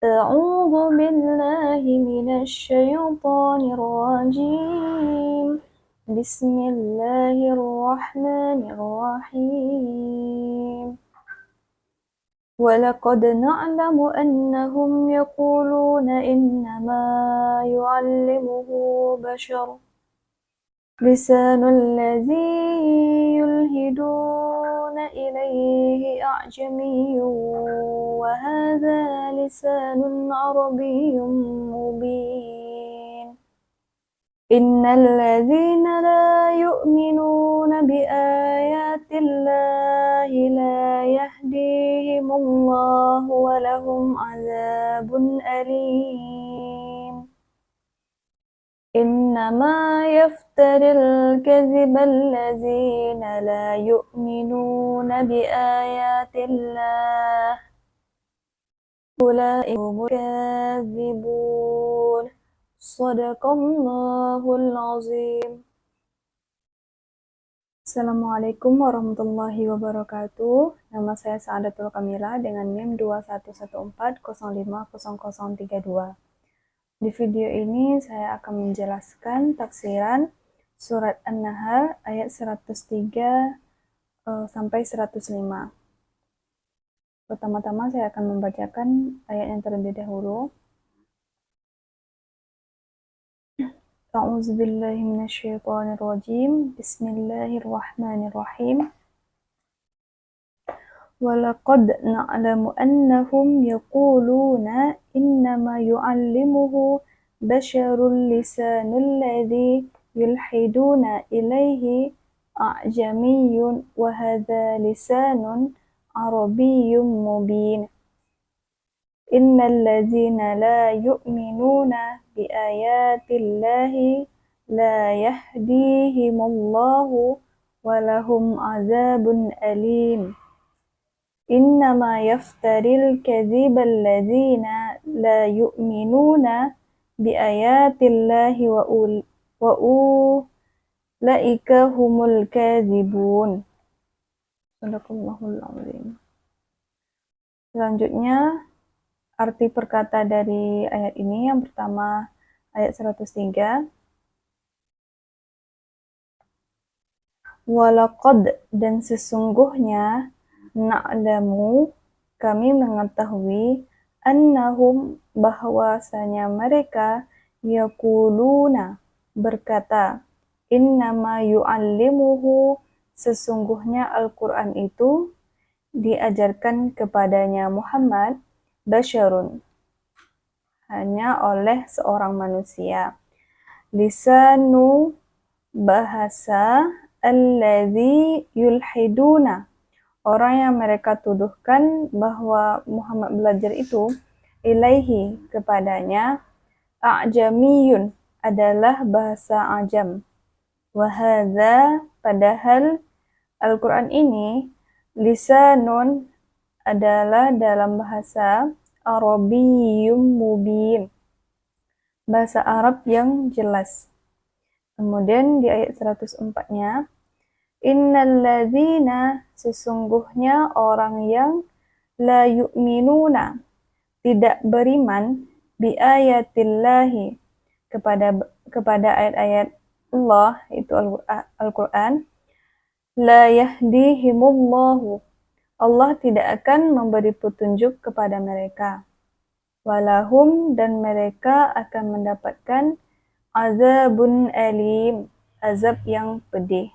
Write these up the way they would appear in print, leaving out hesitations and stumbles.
أعوذ بالله من الشيطان الرجيم بسم الله الرحمن الرحيم ولقد نعلم أنهم يقولون إنما يعلمه بشر لسان الذي يلهدون إليه أعجمي وهذا لسان عربي مبين إن الذين لا يؤمنون بآيات الله لا يهديهم الله ولهم عذاب أليم إنما يفتر الكذب الذين لا يؤمنون بآيات الله أولئك هم الكاذبون صدق الله العظيم. Assalamualaikum warahmatullahi wabarakatuh. Nama saya Saadatul Kamila dengan NIM 2114050032. Di video ini saya akan menjelaskan tafsiran surat An-Nahl ayat 103 sampai 105. Pertama-tama saya akan membacakan ayat yang terlebih dahulu. A'udzubillahi minasyaitonirrajim. Bismillahirrahmanirrahim. وَلَقَدْ نَعْلَمُ أَنَّهُمْ يَقُولُونَ إِنَّمَا يُعَلِّمُهُ بَشَرٌ لِسَانُ الَّذِي يُلْحِدُونَ إِلَيْهِ أَعْجَمِيٌّ وَهَذَا لِسَانٌ عَرَبِيٌّ مُبِينٌ إِنَّ الَّذِينَ لَا يُؤْمِنُونَ بِآيَاتِ اللَّهِ لَا يَهْدِيهِمُ اللَّهُ وَلَهُمْ عَذَابٌ أَلِيمٌ إنما يفتري الكذب الذين لا يؤمنون بآيات الله وأولئك هم الكاذبون. Sadaqallahul azim. Selanjutnya arti perkata dari ayat ini, yang pertama ayat 103. Walaqad, dan sesungguhnya, na'lamu, kami mengetahui, annahum, bahwasanya mereka, yaquluna, berkata, innama yu'allimuhu, sesungguhnya Al-Quran itu diajarkan kepadanya Muhammad, basyarun, hanya oleh seorang manusia. Lisanu, bahasa, alladzi yulhiduna, orang yang mereka tuduhkan bahwa Muhammad belajar itu, ilaihi, kepadanya, a'jamiyun, adalah bahasa ajam. Wahadza, padahal Al-Quran ini, lisanun, adalah dalam bahasa Arabiyyum mubin, bahasa Arab yang jelas. Kemudian di ayat 104-nya, innalladzina, sesungguhnya orang yang la yu'minuna, tidak beriman, bi ayatillahi, kepada ayat-ayat Allah, itu Al-Quran, la yahdihimullahu, Allah tidak akan memberi petunjuk kepada mereka. Walahum, dan mereka akan mendapatkan azabun alim, azab yang pedih.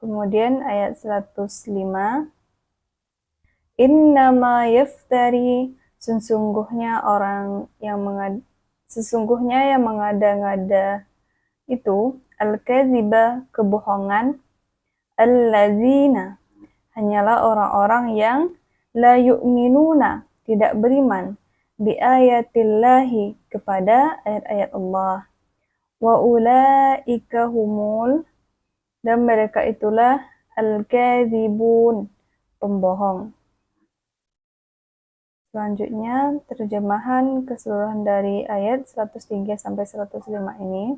Kemudian ayat 105, innama yaftari, sesungguhnya yang mengada-ngada itu, al-kadziba, kebohongan, allazina, hanyalah orang-orang yang la yu'minuna, tidak beriman, bi ayatillahi, kepada ayat-ayat Allah, wa ulaika humul, dan mereka itulah al-kadzibun, pembohong. Selanjutnya terjemahan keseluruhan dari ayat 103 sampai 105 ini.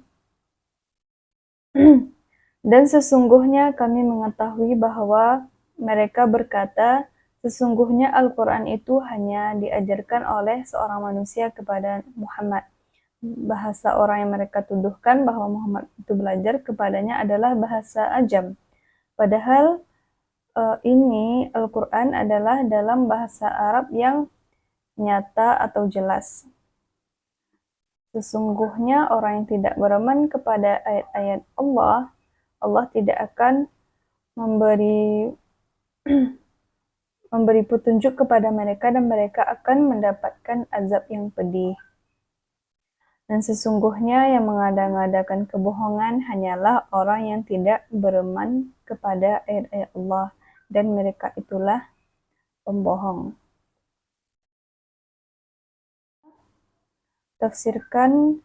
Dan sesungguhnya kami mengetahui bahwa mereka berkata, Sesungguhnya Al-Quran itu hanya diajarkan oleh seorang manusia kepada Muhammad. Bahasa orang yang mereka tuduhkan bahwa Muhammad itu belajar kepadanya adalah bahasa Ajam. Padahal ini Al-Quran adalah dalam bahasa Arab yang nyata atau jelas. Sesungguhnya orang yang tidak beriman kepada ayat-ayat Allah, Allah tidak akan memberi petunjuk kepada mereka dan mereka akan mendapatkan azab yang pedih. Dan sesungguhnya yang mengada-ngadakan kebohongan hanyalah orang yang tidak beriman kepada ayat-ayat Allah, dan mereka itulah pembohong. Tafsirkan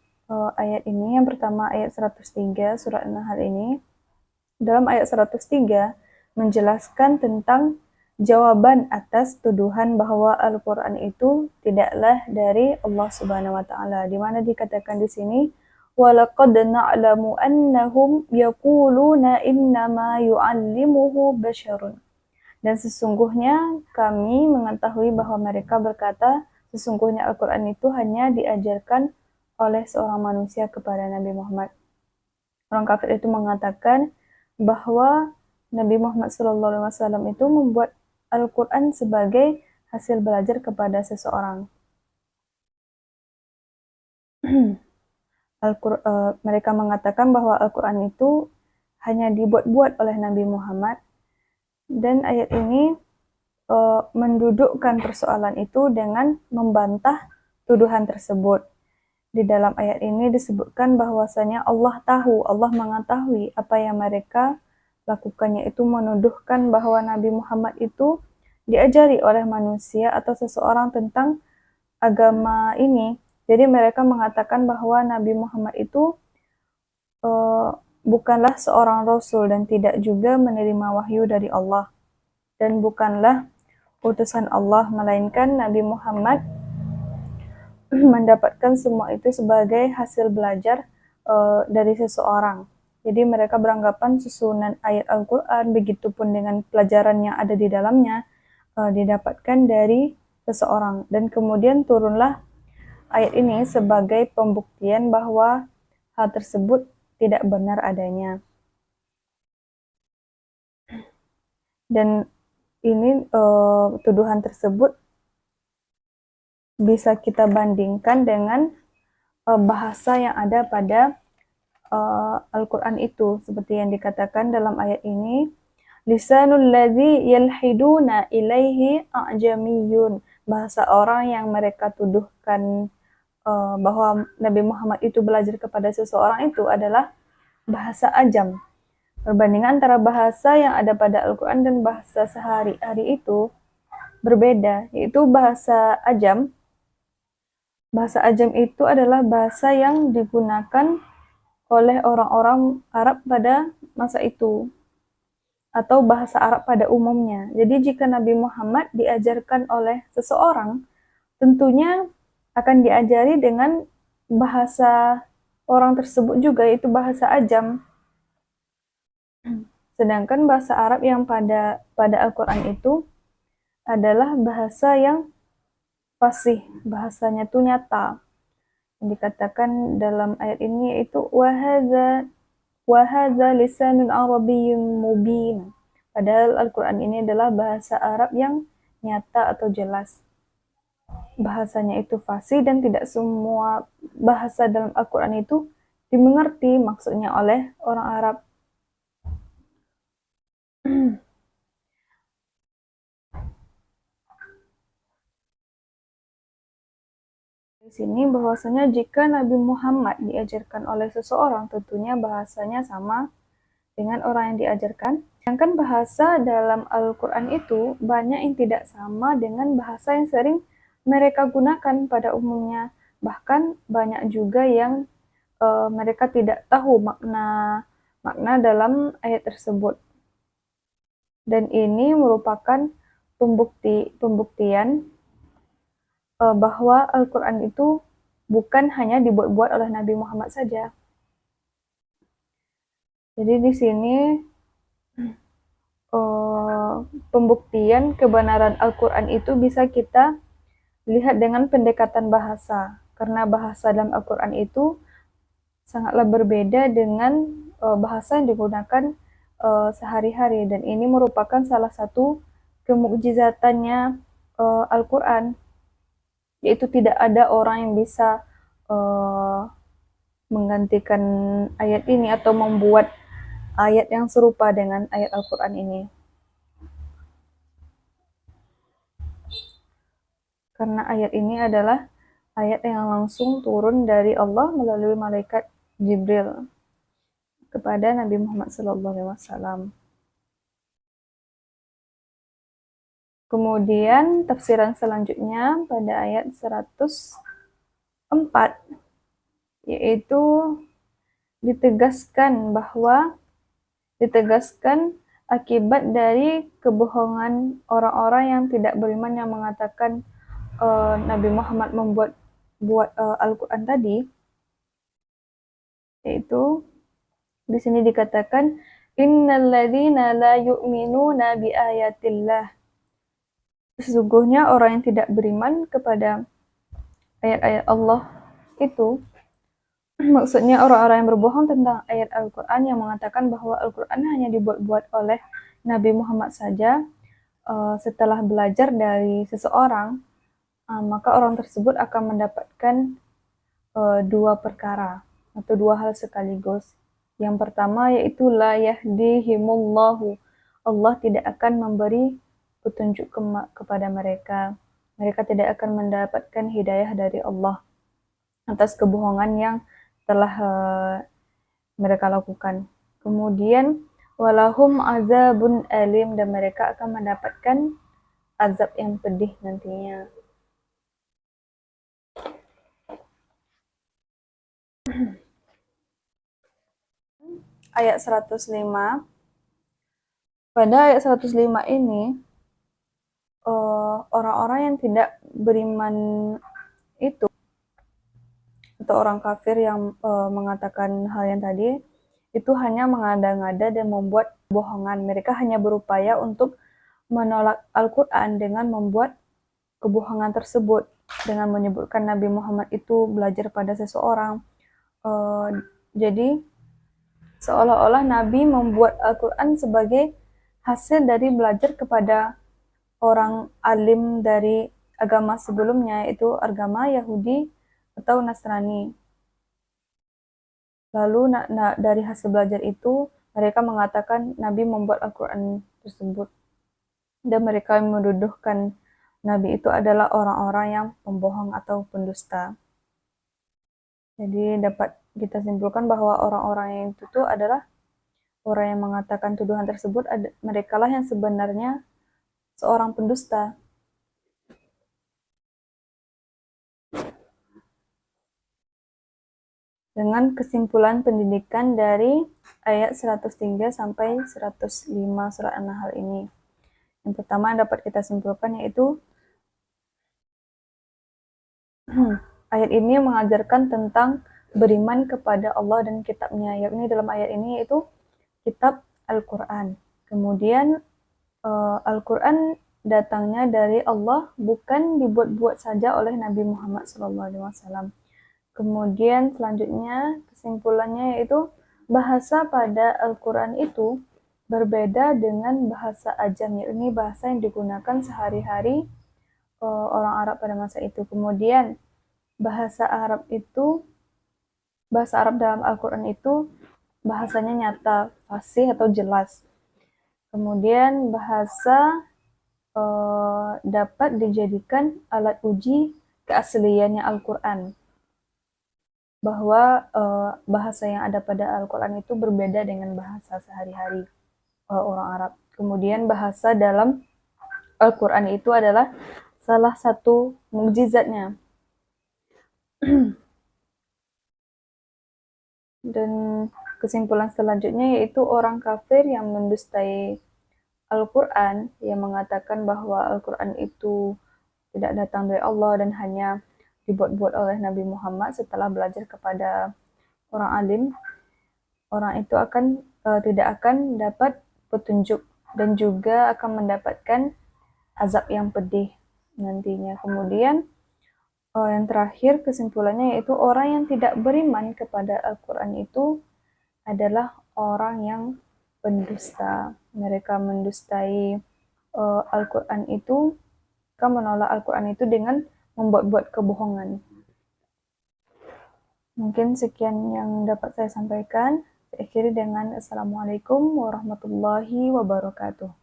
ayat ini. Yang pertama ayat 103 surat An-Nahl ini. Dalam ayat 103 menjelaskan tentang jawaban atas tuduhan bahwa Al-Quran itu tidaklah dari Allah Subhanahu wa taala, di mana dikatakan di sini walaqad na'lamu annahum yaquluna innama yu'allimuhu basyarun. Dan sesungguhnya kami mengetahui bahwa mereka berkata sesungguhnya Al-Quran itu hanya diajarkan oleh seorang manusia kepada Nabi Muhammad. Orang kafir itu mengatakan bahwa Nabi Muhammad SAW itu membuat Al-Quran sebagai hasil belajar kepada seseorang. Mereka mengatakan bahwa Al-Quran itu hanya dibuat-buat oleh Nabi Muhammad, dan ayat ini mendudukkan persoalan itu dengan membantah tuduhan tersebut. Di dalam ayat ini disebutkan bahwasanya Allah mengetahui apa yang mereka lakukannya, itu menuduhkan bahwa Nabi Muhammad itu diajari oleh manusia atau seseorang tentang agama ini. Jadi mereka mengatakan bahwa Nabi Muhammad itu bukanlah seorang rasul dan tidak juga menerima wahyu dari Allah, dan bukanlah utusan Allah, melainkan Nabi Muhammad mendapatkan semua itu sebagai hasil belajar dari seseorang. Jadi mereka beranggapan susunan ayat Al-Quran, begitupun dengan pelajaran yang ada di dalamnya, didapatkan dari seseorang. Dan kemudian turunlah ayat ini sebagai pembuktian bahwa hal tersebut tidak benar adanya. Dan ini tuduhan tersebut bisa kita bandingkan dengan bahasa yang ada pada Al-Quran itu, seperti yang dikatakan dalam ayat ini, lisanul ladzi yalhiduna ilaihi a'jamiyun. Bahasa orang yang mereka tuduhkan bahwa Nabi Muhammad itu belajar kepada seseorang itu adalah bahasa Ajam. Perbandingan antara bahasa yang ada pada Al-Quran dan bahasa sehari-hari itu berbeda, yaitu bahasa Ajam. Bahasa Ajam itu adalah bahasa yang digunakan oleh orang-orang Arab pada masa itu, atau bahasa Arab pada umumnya. Jadi jika Nabi Muhammad diajarkan oleh seseorang, tentunya akan diajari dengan bahasa orang tersebut juga, yaitu bahasa Ajam. Sedangkan bahasa Arab yang pada Al-Quran itu adalah bahasa yang fasih, bahasanya itu nyata. Yang dikatakan dalam ayat ini yaitu wahadza lisanun arabiyyun mubin. Padahal Al-Quran ini adalah bahasa Arab yang nyata atau jelas. Bahasanya itu fasih dan tidak semua bahasa dalam Al-Quran itu dimengerti maksudnya oleh orang Arab. Di sini bahwasanya jika Nabi Muhammad diajarkan oleh seseorang, tentunya bahasanya sama dengan orang yang diajarkan. Sedangkan bahasa dalam Al-Quran itu banyak yang tidak sama dengan bahasa yang sering mereka gunakan pada umumnya. Bahkan banyak juga yang mereka tidak tahu makna dalam ayat tersebut. Dan ini merupakan pembuktian bahwa Al-Quran itu bukan hanya dibuat-buat oleh Nabi Muhammad saja. Jadi di sini pembuktian kebenaran Al-Quran itu bisa kita lihat dengan pendekatan bahasa, karena bahasa dalam Al-Quran itu sangatlah berbeda dengan bahasa yang digunakan sehari-hari, dan ini merupakan salah satu kemukjizatannya Al-Quran, yaitu tidak ada orang yang bisa menggantikan ayat ini atau membuat ayat yang serupa dengan ayat Al-Quran ini. Karena ayat ini adalah ayat yang langsung turun dari Allah melalui malaikat Jibril kepada Nabi Muhammad SAW. Kemudian tafsiran selanjutnya pada ayat 104, yaitu ditegaskan akibat dari kebohongan orang-orang yang tidak beriman yang mengatakan Nabi Muhammad membuat Al-Quran tadi, yaitu di sini dikatakan innalladzina la yu'minuna bi ayatillah, sesungguhnya orang yang tidak beriman kepada ayat-ayat Allah itu, maksudnya orang-orang yang berbohong tentang ayat Al-Quran yang mengatakan bahwa Al-Quran hanya dibuat-buat oleh Nabi Muhammad saja. Setelah belajar dari seseorang, maka orang tersebut akan mendapatkan dua perkara atau dua hal sekaligus. Yang pertama yaitu la yahdihimullahu, Allah tidak akan memberi petunjuk kepada mereka. Mereka tidak akan mendapatkan hidayah dari Allah atas kebohongan yang telah mereka lakukan. Kemudian walahum azabun alim, dan mereka akan mendapatkan azab yang pedih nantinya. Ayat 105. Pada ayat 105 ini, orang-orang yang tidak beriman itu, atau orang kafir yang mengatakan hal yang tadi, itu hanya mengada-ngada dan membuat bohongan. Mereka hanya berupaya untuk menolak Al-Quran dengan membuat kebohongan tersebut, dengan menyebutkan Nabi Muhammad itu belajar pada seseorang. Jadi seolah-olah Nabi membuat Al-Quran sebagai hasil dari belajar kepada orang alim dari agama sebelumnya, yaitu agama Yahudi atau Nasrani. Lalu dari hasil belajar itu mereka mengatakan Nabi membuat Al-Quran tersebut, dan mereka menuduhkan Nabi itu adalah orang-orang yang pembohong atau pendusta. Jadi dapat kita simpulkan bahwa orang-orang yang itu adalah orang yang mengatakan tuduhan tersebut, mereka lah yang sebenarnya seorang pendusta. Dengan kesimpulan pendidikan dari ayat 103 sampai 105 surat An-Nahl ini. Yang pertama yang dapat kita simpulkan yaitu ayat ini mengajarkan tentang beriman kepada Allah dan kitabnya, yakni dalam ayat ini yaitu kitab Al-Quran. Kemudian Al-Quran datangnya dari Allah, bukan dibuat-buat saja oleh Nabi Muhammad SAW. Kemudian selanjutnya kesimpulannya yaitu bahasa pada Al-Quran itu berbeda dengan bahasa ajam, yakni bahasa yang digunakan sehari-hari orang Arab pada masa itu. Kemudian bahasa Arab dalam Al-Quran itu bahasanya nyata, fasih atau jelas. Kemudian bahasa dapat dijadikan alat uji keasliannya Al-Quran, bahwa bahasa yang ada pada Al-Quran itu berbeda dengan bahasa sehari-hari orang Arab. Kemudian bahasa dalam Al-Quran itu adalah salah satu mukjizatnya. Dan kesimpulan selanjutnya yaitu orang kafir yang mendustai Al-Quran, yang mengatakan bahwa Al-Quran itu tidak datang dari Allah dan hanya dibuat-buat oleh Nabi Muhammad setelah belajar kepada orang alim, orang itu tidak akan dapat petunjuk dan juga akan mendapatkan azab yang pedih nantinya. Kemudian yang terakhir kesimpulannya yaitu orang yang tidak beriman kepada Al-Quran itu adalah orang yang pendusta. Mereka mendustai Al-Quran itu, mereka menolak Al-Quran itu dengan membuat-buat kebohongan. Mungkin sekian yang dapat saya sampaikan. Saya akhiri dengan Assalamualaikum warahmatullahi wabarakatuh.